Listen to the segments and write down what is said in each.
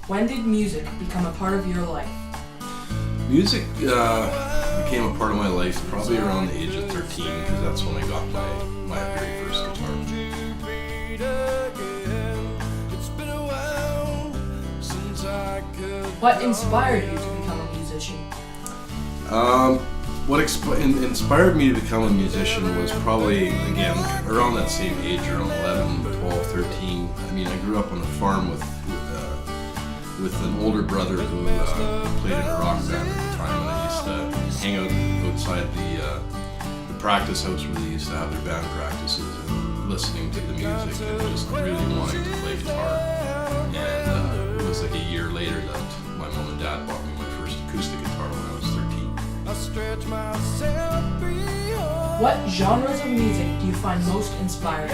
When did music become a part of your life? Music became a part of my life probably around the age of 13, because that's when I got my very first guitar. What inspired you to become a musician? What inspired me to become a musician was probably, again, around that same age, around 11, 12, 13. I mean, I grew up on a farm with an older brother who played in a rock band at the time, and I used to hang out outside the practice house where they used to have their band practices and listening to the music and just really wanting to play guitar. And it was like a year later that my mom and dad bought me my first acoustic guitar when I was 13. What genres of music do you find most inspiring?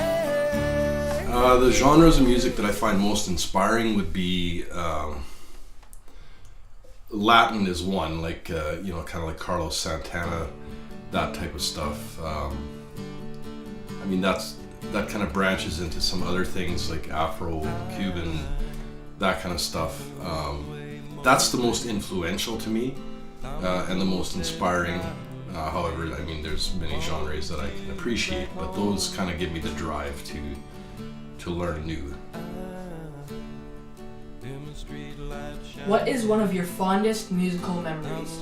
The genres of music that I find most inspiring would be Latin is one, like kind of like Carlos Santana, that type of stuff. I mean, that kind of branches into some other things like Afro, Cuban, that kind of stuff. That's the most influential to me and the most inspiring. However, I mean, there's many genres that I can appreciate, but those kind of give me the drive to learn new. What is one of your fondest musical memories?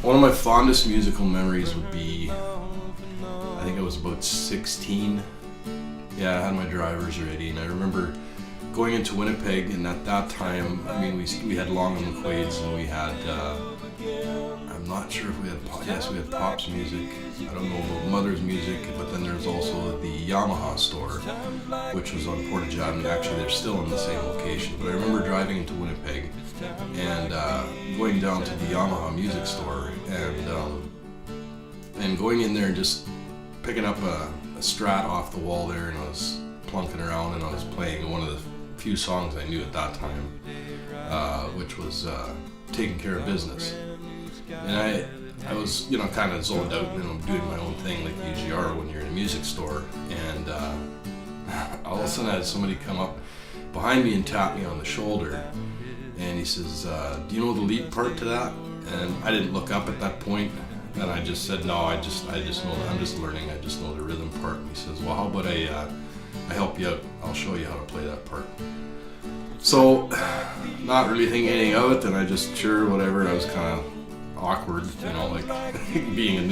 One of my fondest musical memories would be, I think I was about 16. Yeah, I had my driver's ready, and I remember going into Winnipeg, and at that time, I mean, we had Long and McQuaid's, and we had, I'm not sure if we had, yes, we had Pop's music. I don't know about Mother's music, but then there's also the Yamaha store, which was on Portage Avenue. Actually, they're still in the same location, but I remember driving into Winnipeg and going down to the Yamaha music store and going in there and just picking up a Strat off the wall there, and I was plunking around and I was playing one of the few songs I knew at that time, which was Taking Care of Business. And I was, kind of zoned out, doing my own thing like you usually are when you're in a music store. And all of a sudden I had somebody come up behind me and tap me on the shoulder. And he says, do you know the lead part to that? And I didn't look up at that point. And I just said, no, I just know that I'm just learning. I just know the rhythm part. And he says, well, how about I help you out? I'll show you how to play that part. So, not really thinking anything of it, and I just, sure, whatever. I was kind of awkward, like being a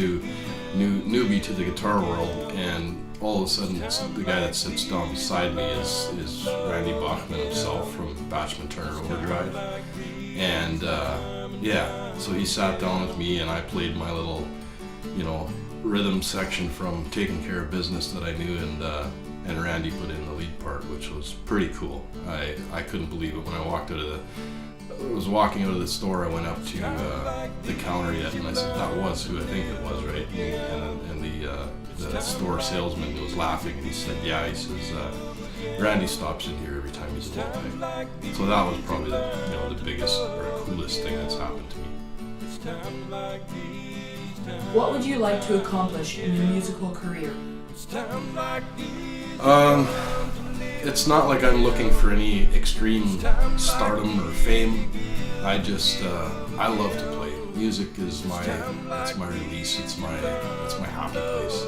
newbie to the guitar world, and all of a sudden the guy that sits down beside me is Randy Bachman himself from Bachman Turner Overdrive. And so he sat down with me and I played my little rhythm section from Taking Care of Business that I knew, and Randy put in the lead part, which was pretty cool. I couldn't believe it when I was walking out of the store. I went up to the counter yet, and I said, that was who I think it was, right? And the store salesman was laughing, and he said, yeah, he says, Randy stops in here every time he's in Winnipeg. So that was probably the biggest or coolest thing that's happened to me. What would you like to accomplish in your musical career? It's not like I'm looking for any extreme stardom or fame. I just I love to play. Music is my release. It's my happy place.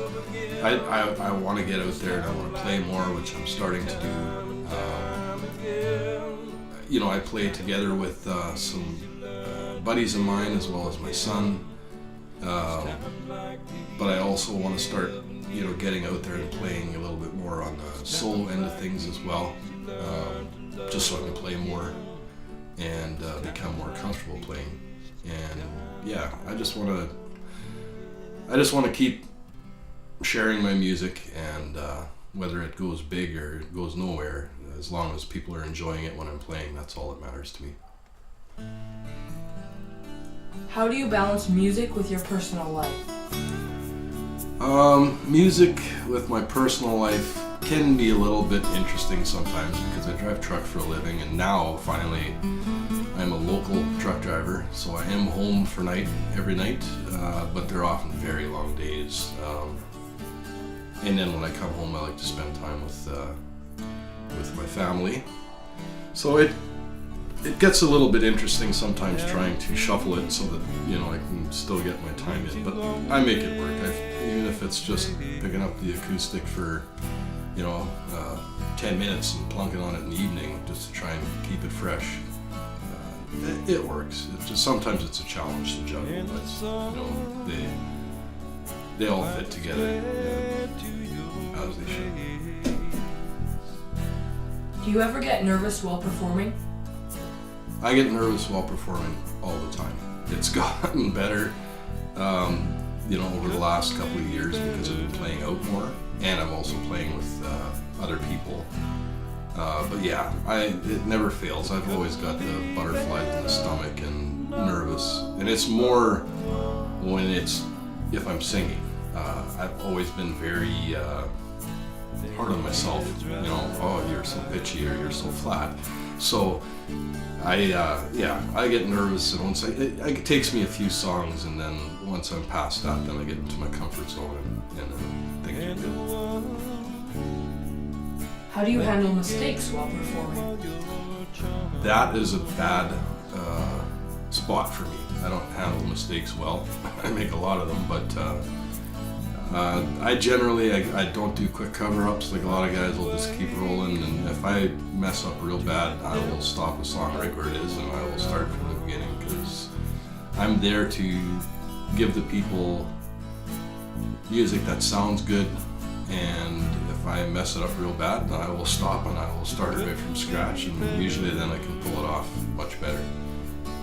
I want to get out there and I want to play more, which I'm starting to do. I play together with some buddies of mine as well as my son. But I also want to start, getting out there and playing a little bit more on the solo end of things as well, just so I can play more and become more comfortable playing. And yeah, I just want to keep sharing my music, and whether it goes big or it goes nowhere, as long as people are enjoying it when I'm playing, that's all that matters to me. How do you balance music with your personal life? Music with my personal life can be a little bit interesting sometimes because I drive truck for a living, and now finally I'm a local truck driver, so I am home for every night, but they're often very long days. And then when I come home, I like to spend time with my family. So it gets a little bit interesting sometimes trying to shuffle it so that I can still get my time in, but I make it work. Even if it's just picking up the acoustic for 10 minutes and plunking on it in the evening just to try and keep it fresh. It works. It's just sometimes it's a challenge to juggle, but they all fit together as they should. Do you ever get nervous while performing? I get nervous while performing all the time. It's gotten better, over the last couple of years because I've been playing out more, and I'm also playing with other people. But yeah, it never fails. I've always got the butterflies in the stomach and nervous, and it's more if I'm singing. I've always been very hard on myself. Oh, you're so pitchy or you're so flat. So I get nervous, and once it takes me a few songs, and then once I'm past that, then I get into my comfort zone and things are good. How do you handle mistakes while performing? That is a bad spot for me. I don't handle mistakes well. I make a lot of them, but I generally don't do quick cover-ups. Like a lot of guys will just keep rolling, and if I mess up real bad, I will stop a song right where it is and I will start from the beginning, because I'm there to give the people music that sounds good, and if I mess it up real bad, then I will stop and I will start it right from scratch, and usually then I can pull it off much better.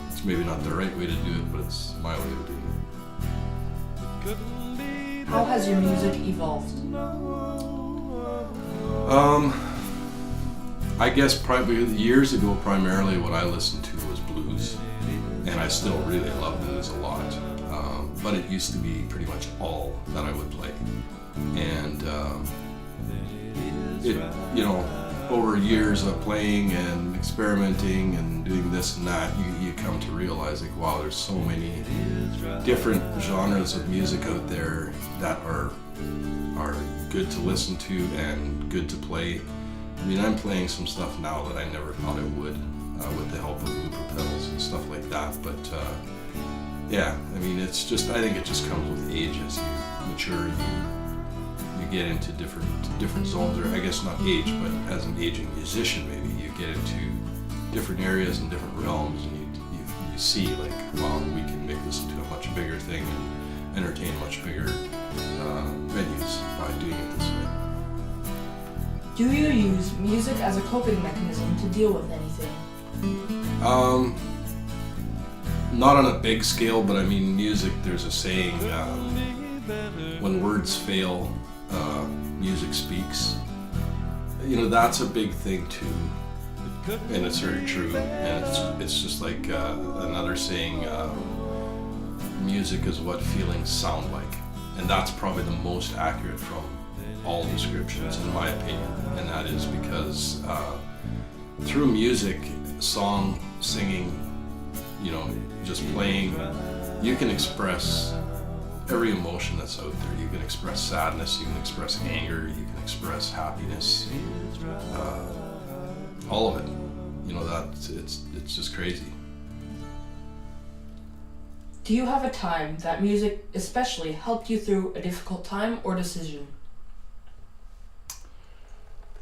It's maybe not the right way to do it, but it's my way of doing it. How has your music evolved? I guess probably years ago, primarily what I listened to was blues, and I still really love blues a lot. But it used to be pretty much all that I would play, and over years of playing and experimenting and doing this and that, you come to realize, like, wow, there's so many different genres of music out there that are good to listen to and good to play. I mean, I'm playing some stuff now that I never thought I would, with the help of looper pedals and stuff like that. But yeah, I mean, I think it just comes with age. As you mature, you get into different zones, or I guess not age, but as an aging musician, maybe you get into different areas and different realms, and you see, like, wow, we can make this into a much bigger thing and entertain much bigger venues by doing it this way. Do you use music as a coping mechanism to deal with anything? Not on a big scale, but I mean, music, there's a saying, when words fail, music speaks. That's a big thing too, and it's very true. And it's just like another saying, music is what feelings sound like, and that's probably the most accurate from all descriptions, in my opinion. And that is because through music, song, singing, just playing, you can express every emotion that's out there. You can express sadness, you can express anger, you can express happiness, all of it. It's just crazy. Do you have a time that music especially helped you through a difficult time or decision?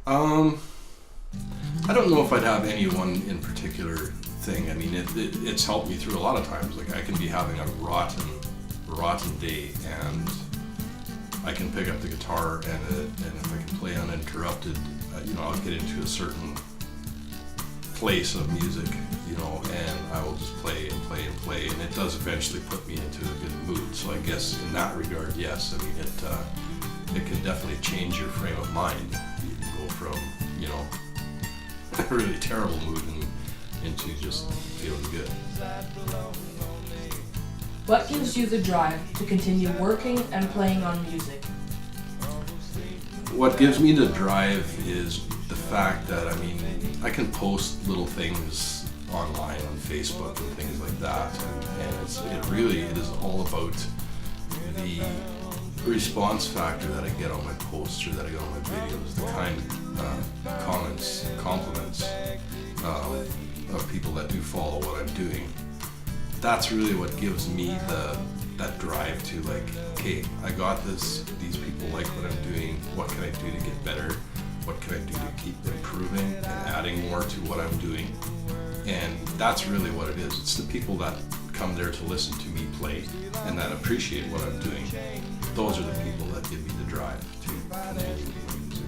I don't know if I'd have any one in particular thing. I mean, it's helped me through a lot of times. Like, I can be having a rotten day, and I can pick up the guitar, and if I can play uninterrupted, I'll get into a certain place of music, and I will just play and play and play, and it does eventually put me into a good mood. So I guess in that regard, yes. I mean, it can definitely change your frame of mind. You can go from, a really terrible mood into just feeling good. What gives you the drive to continue working and playing on music? What gives me the drive is the fact that, I can post little things online on Facebook and things like that, and it is all about the response factor that I get on my posts or that I get on my videos, the kind of comments, compliments of people that do follow what I'm doing. That's really what gives me that drive to, like, okay, I got this, these people like what I'm doing, what can I do to get better, what can I do to keep improving and adding more to what I'm doing. And that's really what it is. It's the people that come there to listen to me play and that appreciate what I'm doing. Those are the people that give me the drive to continue with my music.